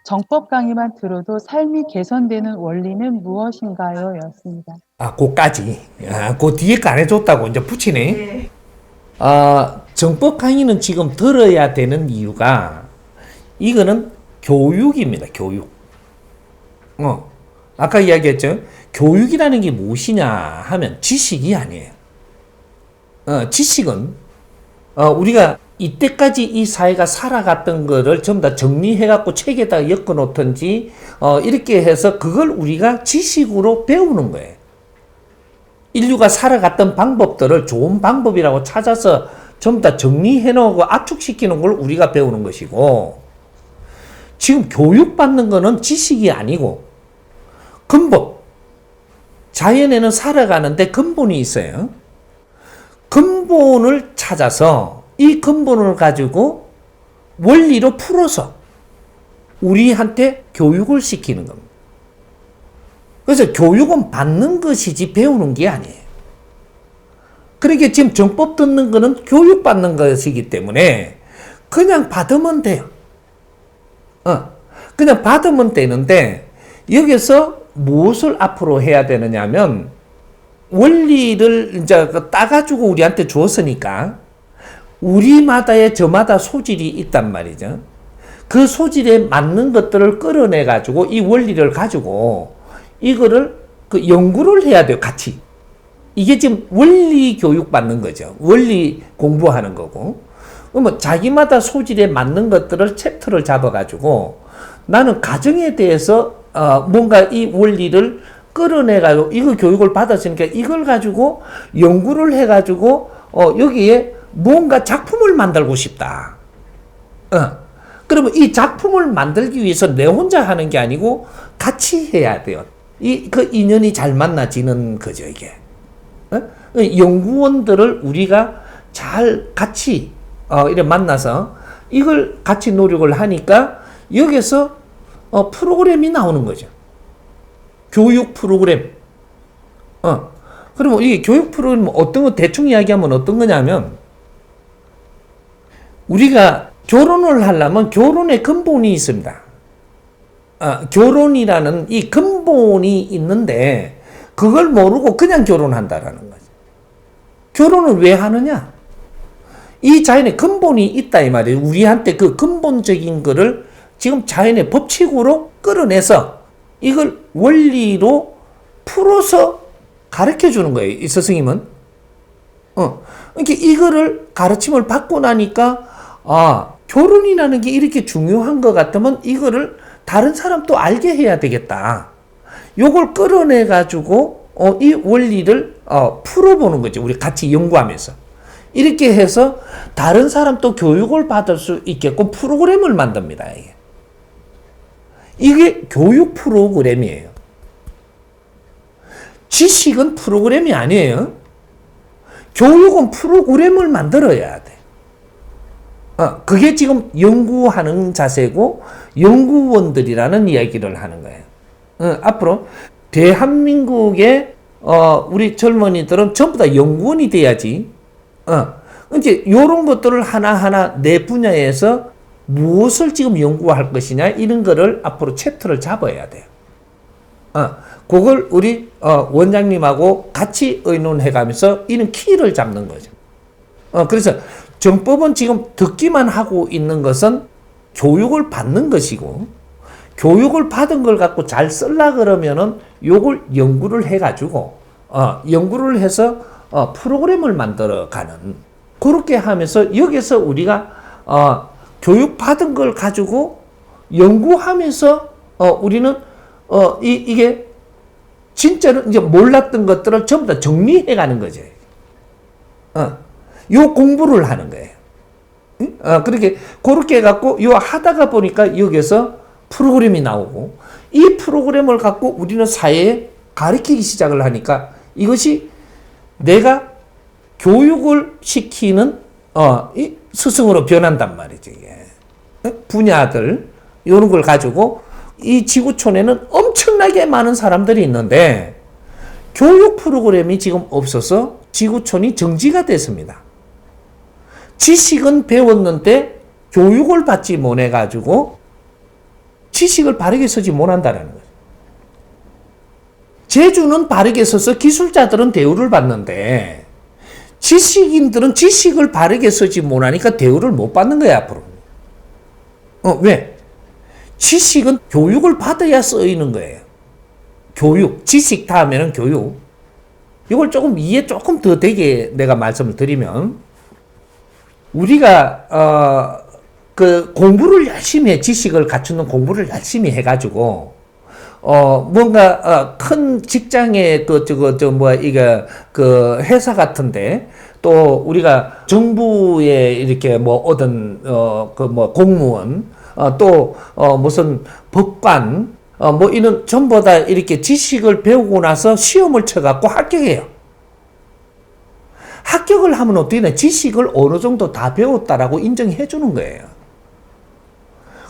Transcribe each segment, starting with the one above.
정법 강의만 들어도 삶이 개선되는 원리는 무엇인가요? 였습니다. 그까지. 그 뒤에 거 안 해줬다고 이제 붙이네. 네. 정법 강의는 지금 들어야 되는 이유가, 이거는 교육입니다, 교육. 아까 이야기했죠? 교육이라는 게 무엇이냐 하면 지식이 아니에요. 지식은, 우리가 이때까지 이 사회가 살아갔던 거를 전부 다 정리해갖고 책에다 엮어 놓든지, 이렇게 해서 그걸 우리가 지식으로 배우는 거예요. 인류가 살아갔던 방법들을 좋은 방법이라고 찾아서 전부 다 정리해 놓고 압축시키는 걸 우리가 배우는 것이고, 지금 교육받는 거는 지식이 아니고 근본. 자연에는 살아가는데 근본이 있어요. 근본을 찾아서 이 근본을 가지고 원리로 풀어서 우리한테 교육을 시키는 겁니다. 그래서 교육은 받는 것이지 배우는 게 아니에요. 그러니까 지금 정법 듣는 거는 교육받는 것이기 때문에 그냥 받으면 돼요. 그냥 받으면 되는데, 여기서 무엇을 앞으로 해야 되느냐 하면, 원리를 이제 따가지고 우리한테 줬으니까 우리마다의 저마다 소질이 있단 말이죠. 그 소질에 맞는 것들을 끌어내 가지고 이 원리를 가지고 이거를 연구를 해야 돼요, 같이. 이게 지금 원리 교육 받는 거죠. 원리 공부하는 거고. 그러면 자기마다 소질에 맞는 것들을 챕터를 잡아가지고, 나는 가정에 대해서 뭔가 이 원리를 끌어내가지고 이거 교육을 받았으니까 이걸 가지고 연구를 해가지고 여기에 뭔가 작품을 만들고 싶다. 그러면 이 작품을 만들기 위해서 내 혼자 하는 게 아니고 같이 해야 돼요. 그 인연이 잘 만나지는 거죠, 이게. 연구원들을 우리가 잘 같이 이렇게 만나서 이걸 같이 노력을 하니까 여기서 프로그램이 나오는 거죠. 교육 프로그램. 그러면 이게 교육 프로그램 어떤 거 대충 이야기하면 어떤 거냐면, 우리가 결혼을 하려면 결혼의 근본이 있습니다. 결혼이라는 이 근본이 있는데 그걸 모르고 그냥 결혼한다라는 거죠. 결혼을 왜 하느냐? 이 자연의 근본이 있다 이 말이에요. 우리한테 그 근본적인 거를 지금 자연의 법칙으로 끌어내서 이걸 원리로 풀어서 가르쳐 주는 거예요, 이 스승님은. 그러니까 이거를 가르침을 받고 나니까, 결혼이라는 게 이렇게 중요한 것 같으면 이거를 다른 사람도 알게 해야 되겠다. 요걸 끌어내 가지고 이 원리를 풀어보는 거죠. 우리 같이 연구하면서. 이렇게 해서 다른 사람도 교육을 받을 수 있게끔 프로그램을 만듭니다. 이게 교육 프로그램이에요. 지식은 프로그램이 아니에요. 교육은 프로그램을 만들어야 돼. 그게 지금 연구하는 자세고 연구원들이라는 이야기를 하는 거예요. 앞으로 대한민국의 우리 젊은이들은 전부 다 연구원이 돼야지. 이제 요런 것들을 하나하나 내 분야에서 무엇을 지금 연구할 것이냐, 이런 거를 앞으로 챕터를 잡아야 돼요. 그걸 우리 원장님하고 같이 의논해 가면서 이런 키를 잡는 거죠. 그래서 정법은 지금 듣기만 하고 있는 것은 교육을 받는 것이고, 교육을 받은 걸 갖고 잘 쓰려 그러면은 요걸 연구를 해 가지고 연구를 해서 프로그램을 만들어 가는, 그렇게 하면서 여기서 우리가 교육 받은 걸 가지고 연구하면서 우리는 이게 진짜로 이제 몰랐던 것들을 전부 다 정리해 가는 거죠. 요 공부를 하는 거예요. 그렇게 해갖고 요 하다가 보니까 여기서 프로그램이 나오고, 이 프로그램을 갖고 우리는 사회에 가르치기 시작을 하니까 이것이 내가 교육을 시키는 이 스승으로 변한단 말이죠. 이게. 분야들 이런 걸 가지고 이 지구촌에는 엄청나게 많은 사람들이 있는데 교육 프로그램이 지금 없어서 지구촌이 정지가 됐습니다. 지식은 배웠는데 교육을 받지 못해가지고 지식을 바르게 쓰지 못한다는 거죠. 제주는 바르게 써서 기술자들은 대우를 받는데 지식인들은 지식을 바르게 쓰지 못하니까 대우를 못 받는 거야, 앞으로. 왜? 지식은 교육을 받아야 쓰이는 거예요. 교육, 지식 다음에는 교육. 이걸 조금 이해 조금 더 되게 내가 말씀을 드리면, 우리가 그 공부를 열심히 해, 지식을 갖추는 공부를 열심히 해가지고 뭔가 큰 직장의 그 회사 같은데, 또 우리가 정부에 이렇게 뭐 얻은 공무원, 또 무슨 법관, 뭐 이런 전부 다 이렇게 지식을 배우고 나서 시험을 쳐갖고 합격해요. 합격을 하면 어떻게 돼? 지식을 어느 정도 다 배웠다라고 인정해 주는 거예요.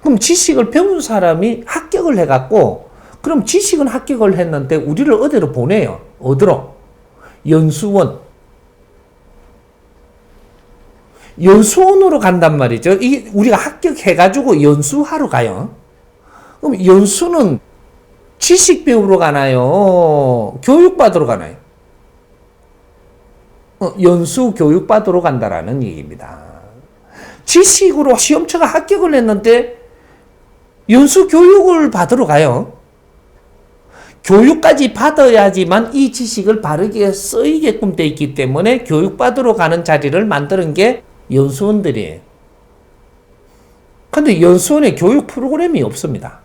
그럼 지식을 배운 사람이 합격을 해갖고, 그럼 지식은 합격을 했는데 우리를 어디로 보내요? 어디로? 연수원. 연수원으로 간단 말이죠. 이게 우리가 합격해가지고 연수하러 가요. 그럼 연수는 지식 배우러 가나요? 교육받으러 가나요? 연수 교육받으러 간다라는 얘기입니다. 지식으로 시험처가 합격을 했는데 연수 교육을 받으러 가요. 교육까지 받아야지만 이 지식을 바르게 쓰이게끔 돼 있기 때문에 교육받으러 가는 자리를 만드는 게 연수원들이에요. 근데 연수원에 교육 프로그램이 없습니다.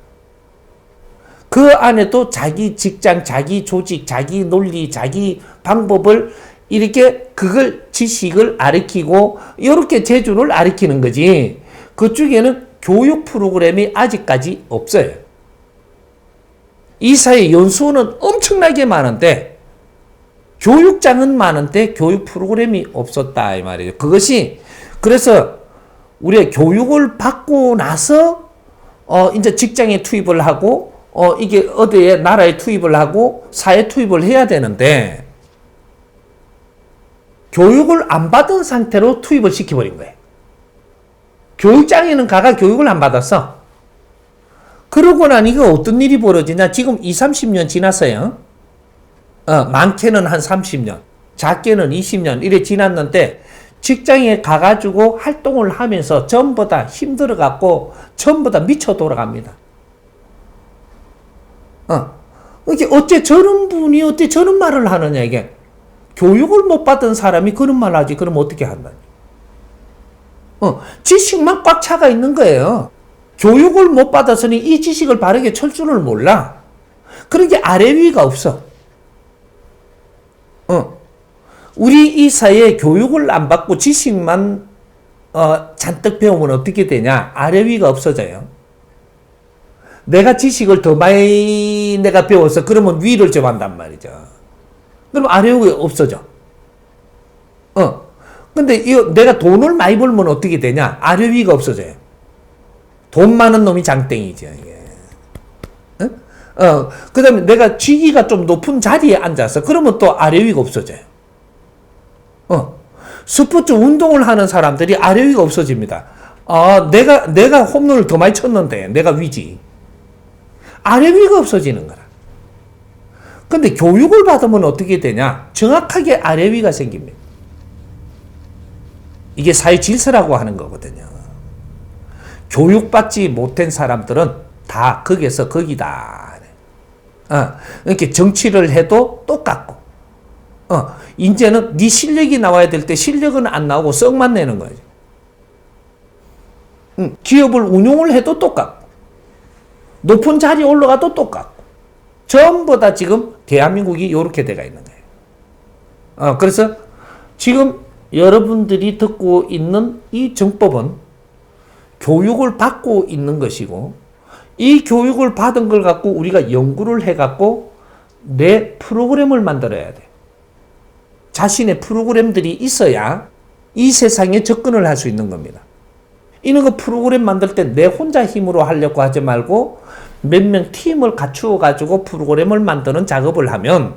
그 안에도 자기 직장, 자기 조직, 자기 논리, 자기 방법을 이렇게 그걸 지식을 가르치고 이렇게 제주를 가르치는 거지. 그쪽에는 교육 프로그램이 아직까지 없어요. 이 사이 연수원은 엄청나게 많은데 교육장은 많은데 교육 프로그램이 없었다 이 말이에요. 그것이 그래서 우리가 교육을 받고 나서 이제 직장에 투입을 하고 이게 어디에 나라에 투입을 하고 사회 투입을 해야 되는데 교육을 안 받은 상태로 투입을 시켜버린 거예요. 교육장에는 가가 교육을 안 받았어. 그러고 나니까 어떤 일이 벌어지냐. 지금 20, 30년 지났어요. 많게는 한 30년, 작게는 20년 이래 지났는데 직장에 가가지고 활동을 하면서 전부 다 힘들어갖고 전부 다 미쳐 돌아갑니다. 이게 어째 저런 분이 어째 저런 말을 하느냐 이게. 교육을 못 받은 사람이 그런 말 하지. 그럼 어떻게 한다니? 지식만 꽉 차가 있는 거예요. 교육을 못 받았으니 이 지식을 바르게 칠 줄을 몰라. 그러게 아래 위가 없어. 우리 이 사회에 교육을 안 받고 지식만 잔뜩 배우면 어떻게 되냐? 아래 위가 없어져요. 내가 지식을 더 많이 내가 배워서 그러면 위를 좀 한단 말이죠. 그럼 아래 위가 없어져. 근데 내가 돈을 많이 벌면 어떻게 되냐? 아래 위가 없어져요. 돈 많은 놈이 장땡이죠, 이게. 그 다음에 내가 직위가 좀 높은 자리에 앉아서 그러면 또 아래 위가 없어져요. 스포츠 운동을 하는 사람들이 아래 위가 없어집니다. 내가 홈런을 더 많이 쳤는데 내가 위지. 아래 위가 없어지는 거라. 근데 교육을 받으면 어떻게 되냐? 정확하게 아래 위가 생깁니다. 이게 사회 질서라고 하는 거거든요. 교육받지 못한 사람들은 다 거기에서 거기다. 이렇게 정치를 해도 똑같고, 이제는 네 실력이 나와야 될 때 실력은 안 나오고 썩만 내는 거예요. 기업을 운용을 해도 똑같고, 높은 자리에 올라가도 똑같고, 전부 다 지금 대한민국이 이렇게 돼가 있는 거예요. 그래서 지금 여러분들이 듣고 있는 이 정법은 교육을 받고 있는 것이고, 이 교육을 받은 걸 갖고 우리가 연구를 해갖고 내 프로그램을 만들어야 돼. 자신의 프로그램들이 있어야 이 세상에 접근을 할 수 있는 겁니다. 이런 거 프로그램 만들 때 내 혼자 힘으로 하려고 하지 말고 몇 명 팀을 갖추어 가지고 프로그램을 만드는 작업을 하면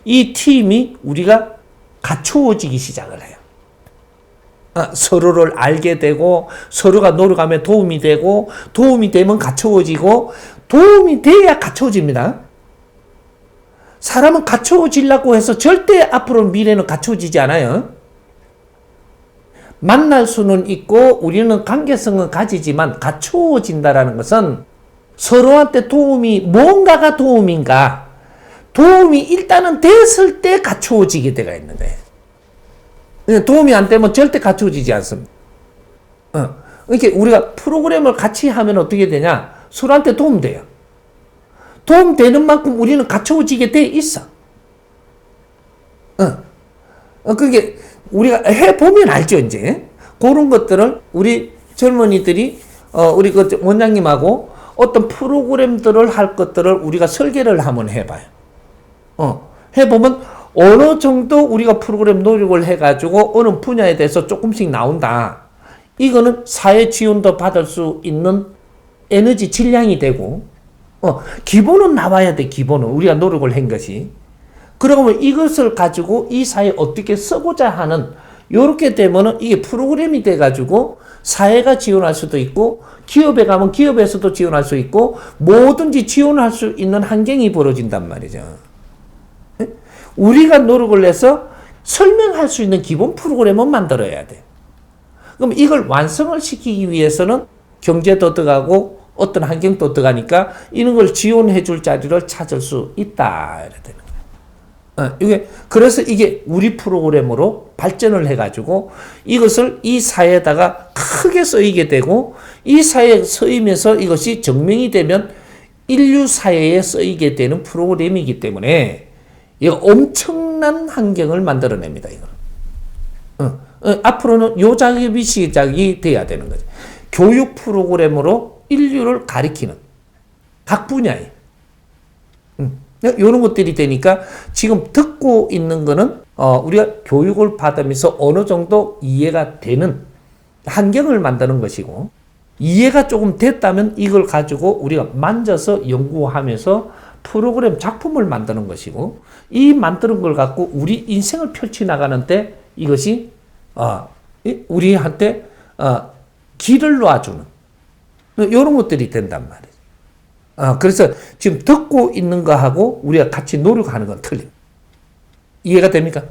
이 팀이 우리가 갖추어지기 시작을 해요. 서로를 알게 되고 서로가 노력하면 도움이 되고 도움이 되면 갖춰워지고 도움이 돼야 갖춰집니다. 사람은 갖춰지려고 해서 절대 앞으로 미래는 갖춰지지 않아요. 만날 수는 있고 우리는 관계성은 가지지만 갖춰진다라는 것은 서로한테 도움이 뭔가가 도움인가 도움이 일단은 됐을 때 갖춰지게 되어 있는 거예요. 도움이 안 되면 절대 갖춰지지 않습니다. 이렇게 우리가 프로그램을 같이 하면 어떻게 되냐? 서로한테 도움돼요. 도움되는 만큼 우리는 갖춰지게 돼 있어. 그게 우리가 해보면 알죠, 이제. 그런 것들을 우리 젊은이들이, 우리 그 원장님하고 어떤 프로그램들을 할 것들을 우리가 설계를 한번 해봐요. 해보면 어느 정도 우리가 프로그램 노력을 해가지고 어느 분야에 대해서 조금씩 나온다. 이거는 사회 지원도 받을 수 있는 에너지 질량이 되고, 기본은 나와야 돼, 기본은. 우리가 노력을 한 것이. 그러면 이것을 가지고 이 사회에 어떻게 쓰고자 하는, 요렇게 되면은 이게 프로그램이 돼가지고 사회가 지원할 수도 있고, 기업에 가면 기업에서도 지원할 수 있고, 뭐든지 지원할 수 있는 환경이 벌어진단 말이죠. 우리가 노력을 해서 설명할 수 있는 기본 프로그램은 만들어야 돼. 그럼 이걸 완성을 시키기 위해서는 경제도 들어가고 어떤 환경도 들어가니까 이런 걸 지원해 줄 자리를 찾을 수 있다. 이래 되는 거예요. 이게, 그래서 이게 우리 프로그램으로 발전을 해가지고 이것을 이 사회에다가 크게 쓰이게 되고 이 사회에 쓰이면서 이것이 증명이 되면 인류 사회에 쓰이게 되는 프로그램이기 때문에 이거 엄청난 환경을 만들어냅니다. 이거. 앞으로는 요 작업이 시작이 돼야 되는 거죠. 교육 프로그램으로 인류를 가리키는 각 분야에 이런 것들이 되니까 지금 듣고 있는 거는 우리가 교육을 받으면서 어느 정도 이해가 되는 환경을 만드는 것이고 이해가 조금 됐다면 이걸 가지고 우리가 만져서 연구하면서 프로그램 작품을 만드는 것이고 이 만드는 걸 갖고 우리 인생을 펼쳐 나가는데 이것이 우리한테 길을 놔주는 이런 것들이 된단 말이에요. 그래서 지금 듣고 있는 거하고 우리가 같이 노력하는 건 틀립니다. 이해가 됩니까?